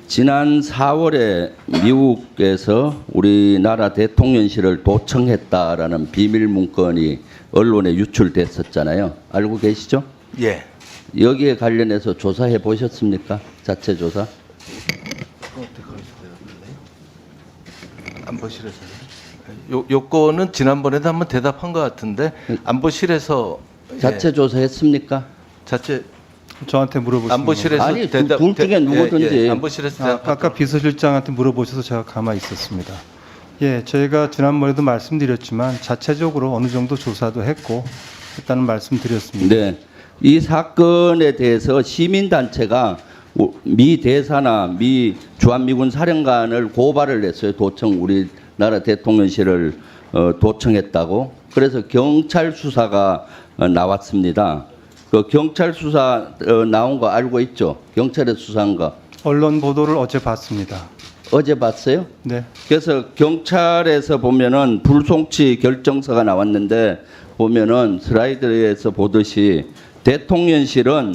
지난 4월에 미국에서 우리나라 대통령실을 도청했다라는 비밀 문건이 언론에 유출됐었잖아요. 알고 계시죠? 예. 여기에 관련해서 조사해 보셨습니까? 자체 조사? 안보실에서요. 요거는 지난번에도 한번 대답한 것 같은데 안보실에서 자체 조사했습니까? 자체 저한테 물어보시는 안보실에서 아니, 둘 중에 누구든지. 안보실에서 아까 비서실장한테 물어보셔서 제가 가만히 있었습니다. 예, 저희가 지난번에도 말씀드렸지만 자체적으로 어느 정도 조사도 했다는 말씀드렸습니다. 네. 이 사건에 대해서 시민단체가 미 대사나 미 주한미군 사령관을 고발을 했어요. 도청 우리나라 대통령실을 도청했다고. 그래서 경찰 수사가 나왔습니다. 그 경찰 수사 나온 거 알고 있죠? 경찰에 수사한 거. 언론 보도를 어제 봤습니다. 어제 봤어요? 네. 그래서 경찰에서 보면은 불송치 결정서가 나왔는데 보면은 슬라이드에서 보듯이 대통령실은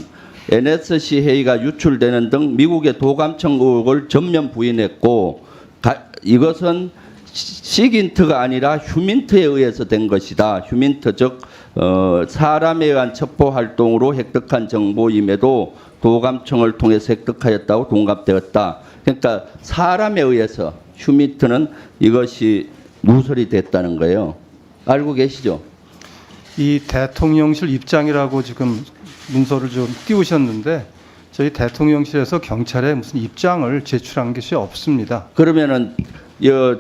NSC 회의가 유출되는 등 미국의 도감청 의혹을 전면 부인했고 이것은 시긴트가 아니라 휴민트에 의해서 된 것이다. 휴민트 즉 사람에 의한 첩보 활동으로 획득한 정보임에도 도감청을 통해서 획득하였다고 동갑되었다. 그러니까 사람에 의해서 휴민트는 이것이 누설이 됐다는 거예요. 알고 계시죠? 이 대통령실 입장이라고 지금 문서를 좀 띄우셨는데 저희 대통령실에서 경찰에 무슨 입장을 제출한 것이 없습니다. 그러면은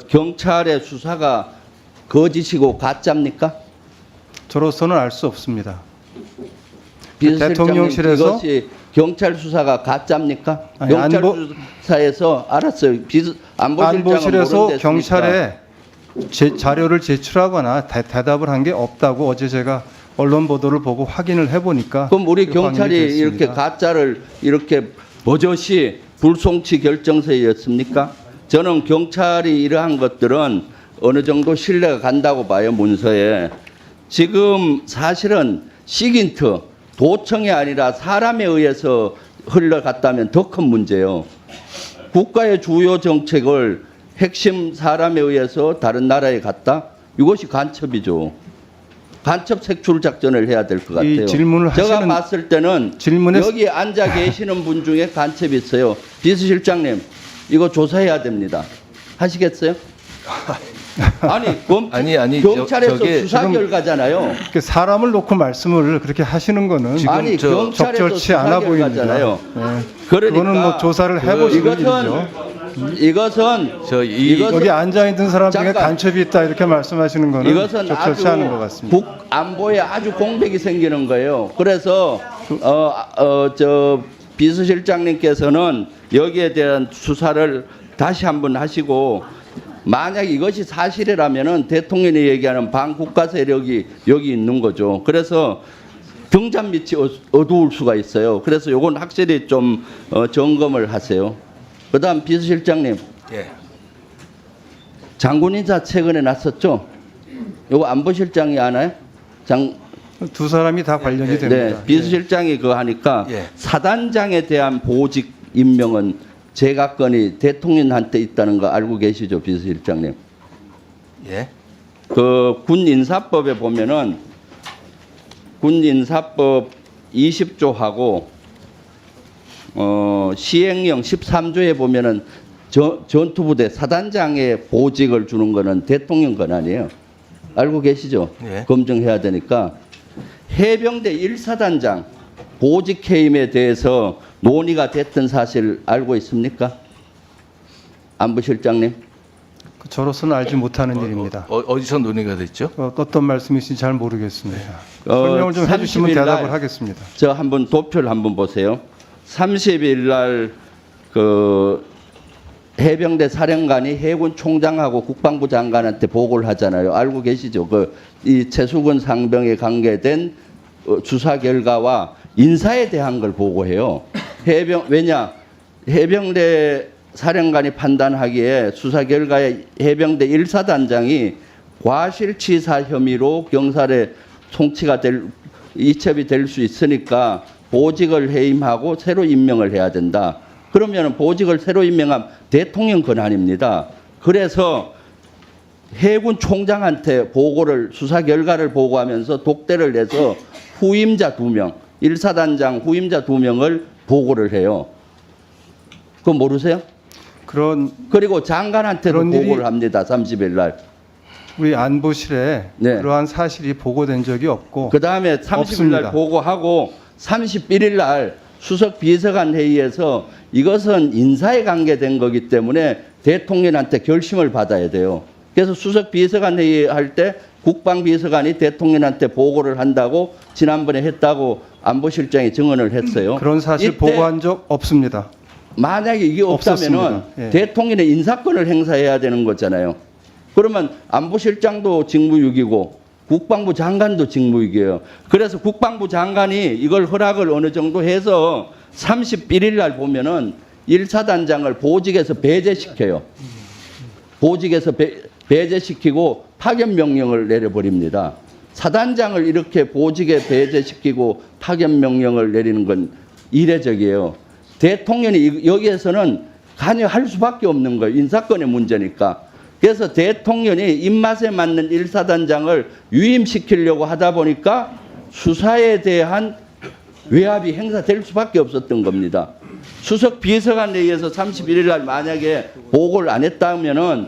경찰의 수사가 거짓이고 가짜입니까? 저로서는 알 수 없습니다. 비서실장님, 대통령실에서 이것이 경찰 수사가 가짜입니까? 아니, 경찰 수사에서 알았어요. 안보실에서 경찰에 자료를 제출하거나 대답을 한 게 없다고 어제 제가 언론 보도를 보고 확인을 해보니까. 그럼 우리 그 경찰이 확인이 됐습니다. 이렇게 가짜를 이렇게 버젓이 불송치 결정서였습니까? 저는 경찰이 이러한 것들은 어느 정도 신뢰가 간다고 봐요. 문서에. 지금 사실은 시긴트 도청이 아니라 사람에 의해서 흘러갔다면 더 큰 문제예요. 국가의 주요 정책을 핵심 사람에 의해서 다른 나라에 갔다? 이것이 간첩이죠. 간첩 색출 작전을 해야 될 것 같아요. 제가 봤을 때는 여기 앉아 계시는 분 중에 간첩이 있어요. 비서실장님, 이거 조사해야 됩니다. 하시겠어요? 아니, 경찰에서 수사 결과잖아요. 사람을 놓고 말씀을 그렇게 하시는 거는 아니, 경찰에서 적절치 않아 보입니다. 결과잖아요. 네. 그러니까 그거는 뭐 조사를 해보시는 일이죠. 이것은 여기 앉아 있는 사람 중에 간첩이 있다 이렇게 말씀하시는 거는 이것은 적절치 않은 것 같습니다. 국 안보에 아주 공백이 생기는 거예요. 그래서 저 비서실장님께서는 여기에 대한 수사를 다시 한번 하시고 만약 이것이 사실이라면은 대통령이 얘기하는 반국가 세력이 여기 있는 거죠. 그래서 등잔 밑이 어두울 수가 있어요. 그래서 이건 확실히 좀 점검을 하세요. 그다음 비서실장님. 예. 장군 인사 최근에 났었죠? 이거 안보실장이 아나요? 두 사람이 다 관련이 됩니다. 네, 비서실장이 그거 하니까 예. 사단장에 대한 보직 임명은 제각건이 대통령한테 있다는 거 알고 계시죠, 비서실장님? 예. 그 군 인사법에 보면은 군 인사법 20조하고 시행령 13조에 보면은 전투부대 사단장의 보직을 주는 거는 대통령 권한이에요. 알고 계시죠? 예. 검증해야 되니까. 해병대 1사단장 보직 해임에 대해서 논의가 됐던 사실 알고 있습니까? 안보실장님? 저로서는 알지 못하는 일입니다. 어디서 논의가 됐죠? 어떤 말씀이신지 잘 모르겠습니다. 설명을 좀 해주시면 30일 날 대답을 하겠습니다. 저 한번 도표를 한번 보세요. 30일 날 그 해병대 사령관이 해군 총장하고 국방부 장관한테 보고를 하잖아요. 알고 계시죠? 이 최수근 상병에 관계된 수사 결과와 인사에 대한 걸 보고해요. 왜냐? 해병대 사령관이 판단하기에 수사 결과에 해병대 1사단장이 과실치사 혐의로 경찰에 이첩이 될 수 있으니까 보직을 해임하고 새로 임명을 해야 된다. 그러면 보직을 새로 임명한 대통령 권한입니다. 그래서 해군 총장한테 수사 결과를 보고하면서 독대를 내서 후임자 2명, 1사단장 후임자 2명을 보고를 해요. 그거 모르세요? 그리고 장관한테도 그런 일이- 보고를 합니다. 30일 날. 우리 안보실에 네. 그러한 사실이 보고된 적이 없고 그 다음에 30일 날 없습니다. 보고하고 31일 날 수석 비서관 회의에서 이것은 인사에 관계된 거기 때문에 대통령한테 결심을 받아야 돼요. 그래서 수석 비서관 회의할 때 국방비서관이 대통령한테 보고를 한다고 지난번에 했다고 안보실장이 증언을 했어요. 그런 사실 이때 보고한 적 없습니다. 만약에 이게 없다면은 없었습니다. 예. 대통령의 인사권을 행사해야 되는 거잖아요. 그러면 안보실장도 직무유기고 국방부 장관도 직무유기예요. 그래서 국방부 장관이 이걸 허락을 어느 정도 해서 31일 날 보면은 1사단장을 보직에서 배제시켜요. 보직에서 배제시키고 파견 명령을 내려버립니다. 사단장을 이렇게 보직에 배제시키고 파견 명령을 내리는 건 이례적이에요. 대통령이 여기에서는 관여할 수밖에 없는 거예요. 인사권의 문제니까. 그래서 대통령이 입맛에 맞는 1사단장을 유임시키려고 하다 보니까 수사에 대한 외압이 행사될 수밖에 없었던 겁니다. 수석 비서관에 의해서 31일 날 만약에 보고를 안 했다면은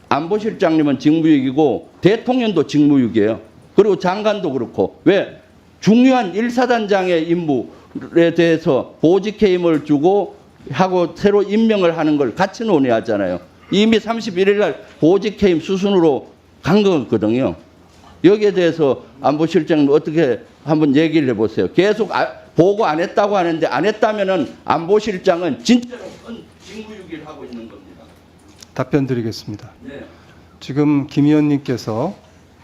안보실장님은 직무유기고 대통령도 직무유기예요. 그리고 장관도 그렇고. 왜? 중요한 1사단장의 임무에 대해서 보직 해임을 주고 하고 새로 임명을 하는 걸 같이 논의하잖아요. 이미 31일 날 보직 해임 수순으로 간 거거든요. 여기에 대해서 안보실장님 어떻게 한번 얘기를 해보세요. 계속 보고 안 했다고 하는데 안 했다면은 안보실장은 진짜로 큰 직무유기를 하고 있는 겁니다. 답변 드리겠습니다. 네. 지금 김 의원님께서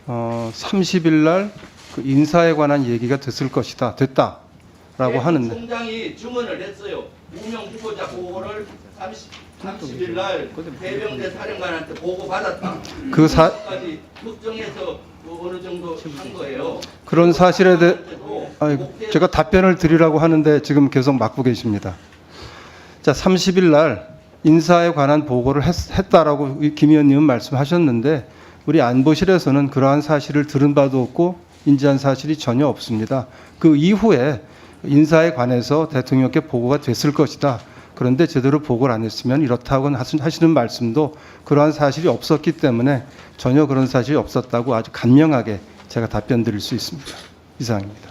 30일 날 그 인사에 관한 얘기가 됐다라고 하는데 총장이 증언을 했어요. 무명 후보자 보고를 30일 날 해병대 사령관한테 보고 받았다. 까지 특정해서 어느 정도 한 거예요. 그런 사실에 대해 제가 답변을 드리라고 하는데 지금 계속 막고 계십니다. 자, 30일 날 인사에 관한 보고를 했다라고 김 의원님은 말씀하셨는데 우리 안보실에서는 그러한 사실을 들은 바도 없고 인지한 사실이 전혀 없습니다. 그 이후에 인사에 관해서 대통령께 보고가 됐을 것이다. 그런데 제대로 보고를 안 했으면 이렇다고 하시는 말씀도 그러한 사실이 없었기 때문에 전혀 그런 사실이 없었다고 아주 간명하게 제가 답변 드릴 수 있습니다. 이상입니다.